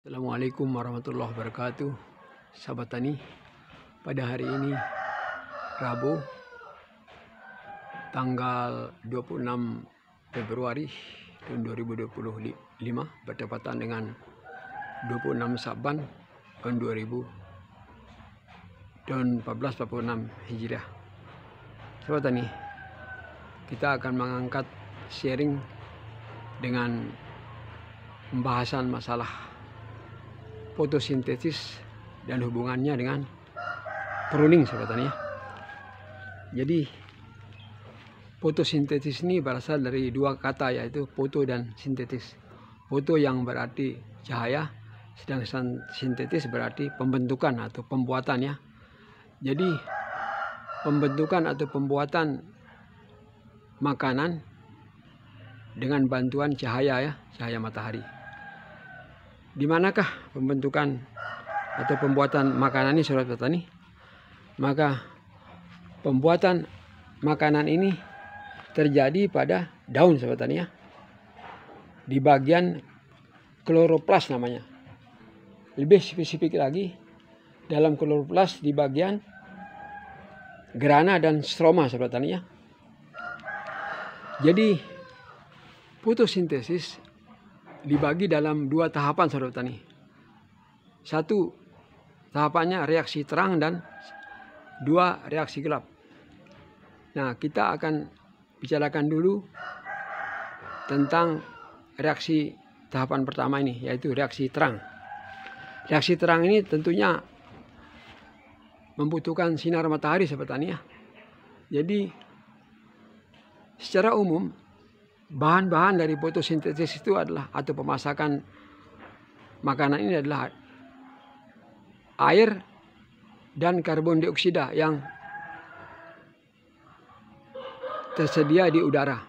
Assalamualaikum warahmatullahi wabarakatuh. Sahabat tani, pada hari ini Rabu tanggal 26 Februari tahun 2025 bertepatan dengan 26 Saban tahun 1446 Hijriah. Sahabat tani, kita akan mengangkat sharing dengan pembahasan masalah fotosintesis dan hubungannya dengan pruning, sahabat tani ya. Jadi fotosintesis ini berasal dari dua kata, yaitu foto dan sintetis. Foto yang berarti cahaya, sedangkan sintetis berarti pembentukan atau pembuatan ya. Jadi pembentukan atau pembuatan makanan dengan bantuan cahaya ya, cahaya matahari. Di manakah pembentukan atau pembuatan makanan ini, saudara petani? Maka pembuatan makanan ini terjadi pada daun, saudara petani ya. Di bagian kloroplas namanya. Lebih spesifik lagi, dalam kloroplas di bagian grana dan stroma, saudara petani ya. Jadi fotosintesis dibagi dalam dua tahapan, saudara petani. Satu tahapannya reaksi terang dan dua reaksi gelap. Nah, kita akan bicarakan dulu tentang reaksi tahapan pertama ini, yaitu reaksi terang. Reaksi terang ini tentunya membutuhkan sinar matahari, sahabat petani ya. Jadi secara umum bahan-bahan dari fotosintesis itu adalah, atau pemasakan makanan ini adalah air dan karbon dioksida yang tersedia di udara.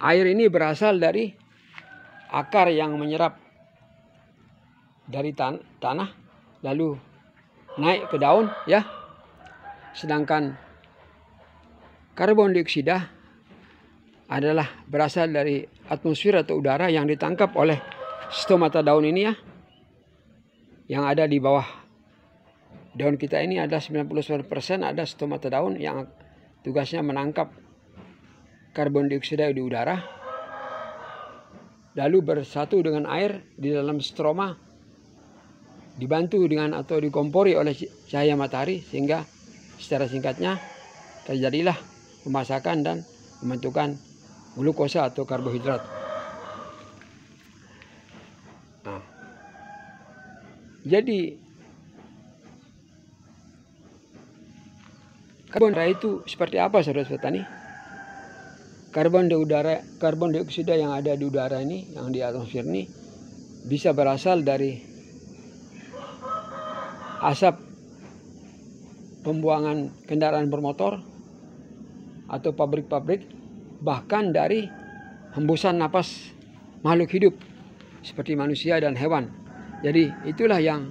Air ini berasal dari akar yang menyerap dari tanah lalu naik ke daun ya. Sedangkan karbon dioksida adalah berasal dari atmosfer atau udara yang ditangkap oleh stomata daun ini ya, yang ada di bawah daun kita ini. Ada 99% ada stomata daun yang tugasnya menangkap karbon dioksida di udara, lalu bersatu dengan air di dalam stroma, dibantu dengan atau dikompori oleh cahaya matahari, sehingga secara singkatnya terjadilah pemasakan dan pembentukan glukosa atau karbohidrat. Nah, jadi karbon itu seperti apa, saudara petani? Karbon dioksida yang ada di udara ini, yang di atmosfer ini, bisa berasal dari asap pembuangan kendaraan bermotor atau pabrik-pabrik, bahkan dari hembusan napas makhluk hidup seperti manusia dan hewan. Jadi itulah yang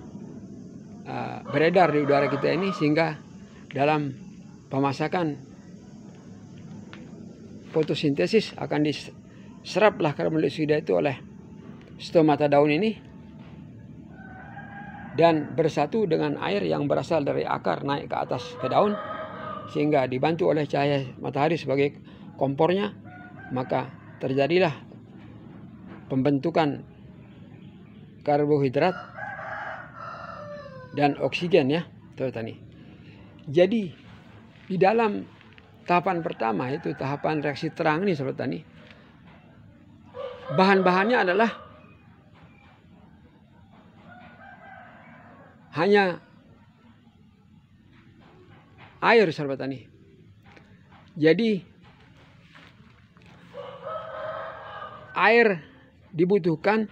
beredar di udara kita ini, sehingga dalam pemasakan fotosintesis akan diseraplah karbon dioksida itu oleh stomata daun ini dan bersatu dengan air yang berasal dari akar naik ke atas ke daun, sehingga dibantu oleh cahaya matahari sebagai kompornya, maka terjadilah pembentukan karbohidrat dan oksigen ya, saudara tani. Jadi di dalam tahapan pertama, itu tahapan reaksi terang ini, saudara tani, bahan-bahannya adalah hanya air, sahabat tani. Jadi air dibutuhkan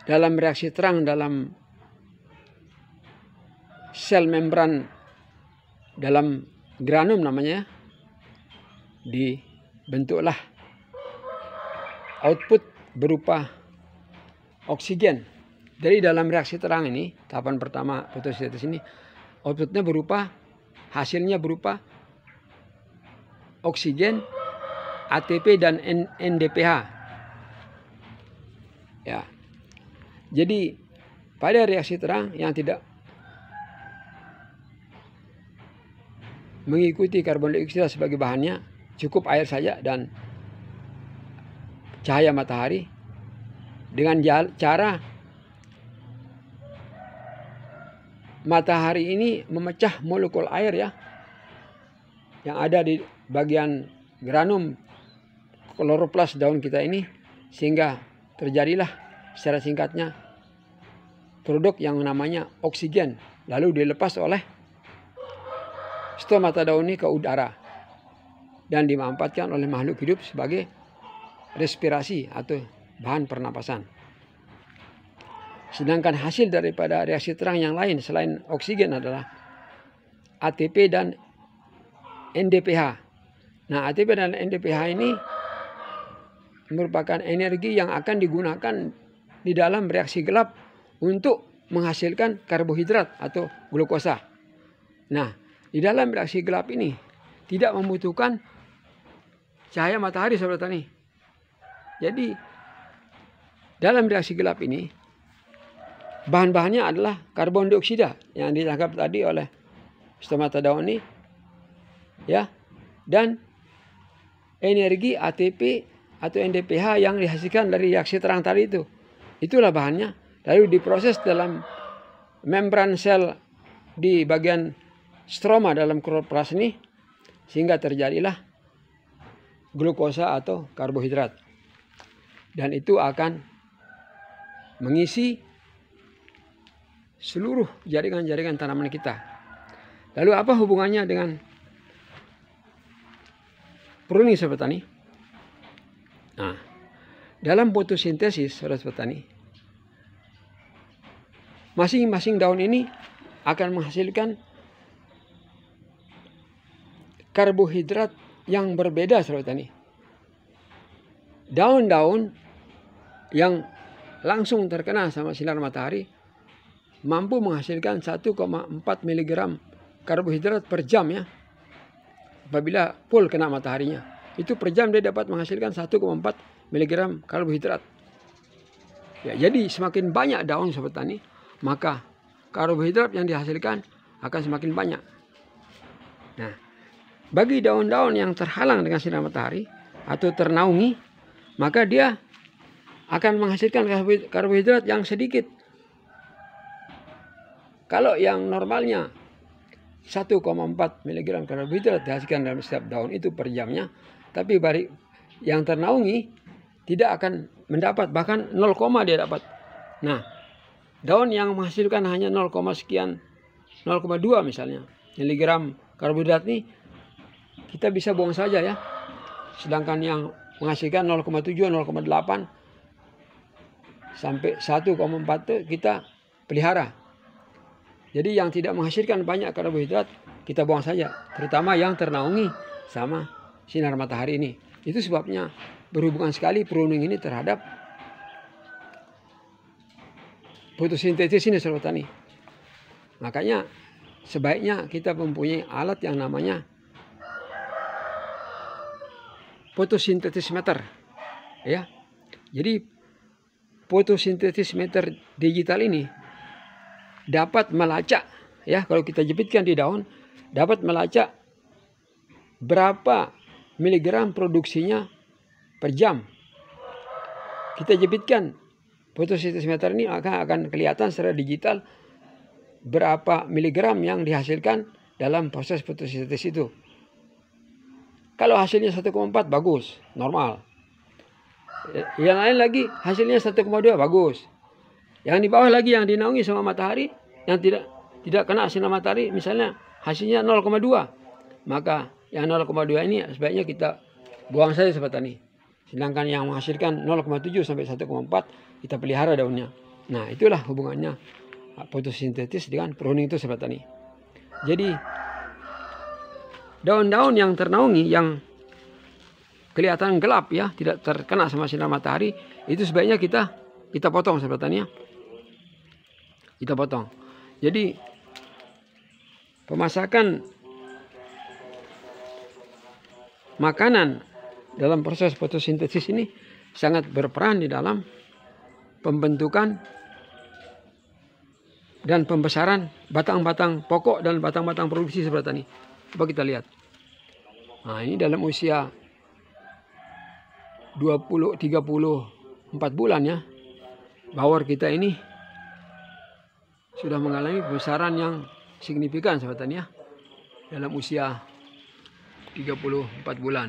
dalam reaksi terang dalam sel membran dalam granum namanya. Dibentuklah output berupa oksigen. Dari dalam reaksi terang ini, tahapan pertama fotosintesis ini, outputnya hasilnya berupa oksigen, ATP dan NDPH. Ya, Jadi pada reaksi terang yang tidak mengikuti karbon dioksida sebagai bahannya, cukup air saja dan cahaya matahari, dengan cara matahari ini memecah molekul air ya yang ada di bagian granum kloroplas daun kita ini, sehingga terjadilah secara singkatnya produk yang namanya oksigen, lalu dilepas oleh stomata daun ini ke udara dan dimanfaatkan oleh makhluk hidup sebagai respirasi atau bahan pernapasan. Sedangkan hasil daripada reaksi terang yang lain selain oksigen adalah ATP dan NDPH. Nah, ATP dan NDPH ini merupakan energi yang akan digunakan di dalam reaksi gelap untuk menghasilkan karbohidrat atau glukosa. Nah, di dalam reaksi gelap ini tidak membutuhkan cahaya matahari saudara tani. Jadi dalam reaksi gelap ini bahan-bahannya adalah karbon dioksida yang ditangkap tadi oleh stomata daun ini, ya, dan energi ATP atau NDPH yang dihasilkan dari reaksi terang tadi itu. Itulah bahannya. Lalu diproses dalam membran sel di bagian stroma dalam kloroplas ini, sehingga terjadilah glukosa atau karbohidrat. Dan itu akan mengisi seluruh jaringan-jaringan tanaman kita. Lalu apa hubungannya dengan pruning sahabat tani? Nah, dalam fotosintesis sahabat tani, masing-masing daun ini akan menghasilkan karbohidrat yang berbeda sahabat tani. Daun-daun yang langsung terkena sama sinar matahari mampu menghasilkan 1,4 mg karbohidrat per jam ya. Apabila full kena mataharinya, itu per jam dia dapat menghasilkan 1,4 mg karbohidrat. Ya, jadi semakin banyak daun sahabat tani, maka karbohidrat yang dihasilkan akan semakin banyak. Nah, bagi daun-daun yang terhalang dengan sinar matahari atau ternaungi, maka dia akan menghasilkan karbohidrat yang sedikit. Kalau yang normalnya 1,4 mg karbohidrat dihasilkan dalam setiap daun itu per jamnya, tapi bagi yang ternaungi tidak akan mendapat, bahkan 0, dia dapat. Nah, daun yang menghasilkan hanya 0, sekian 0,2 misalnya miligram karbohidrat ini kita bisa buang saja ya. Sedangkan yang menghasilkan 0,7, 0,8 sampai 1,4 kita pelihara. Jadi yang tidak menghasilkan banyak karbohidrat kita buang saja, terutama yang ternaungi sama sinar matahari ini. Itu sebabnya berhubungan sekali pruning ini terhadap fotosintesis ini sahabat tani. Makanya sebaiknya kita mempunyai alat yang namanya fotosintesis meter, ya. Jadi fotosintesis meter digital ini dapat melacak, ya, kalau kita jepitkan di daun dapat melacak berapa miligram produksinya per jam. Kita jepitkan fotosintesis meter ini akan kelihatan secara digital berapa miligram yang dihasilkan dalam proses fotosintesis itu. Kalau hasilnya 1,4 bagus, normal. Yang lain lagi hasilnya 1,2 bagus. Yang di bawah lagi yang dinaungi sama matahari, yang tidak kena sinar matahari, misalnya hasilnya 0,2. Maka yang 0,2 ini sebaiknya kita buang saja sahabat tani. Sedangkan yang menghasilkan 0,7 sampai 1,4 kita pelihara daunnya. Nah, itulah hubungannya fotosintesis dengan pruning itu sahabat tani. Jadi daun-daun yang ternaungi yang kelihatan gelap ya, tidak terkena sama sinar matahari, itu sebaiknya kita potong sahabat tani ya. Kita potong. Jadi pemasakan makanan dalam proses fotosintesis ini sangat berperan di dalam pembentukan dan pembesaran batang-batang pokok dan batang-batang produksi seperti ini. Coba kita lihat. Nah, ini dalam usia 34 bulan ya. Bawor kita ini sudah mengalami pembesaran yang signifikan seperti ini ya. Dalam usia 34 bulan.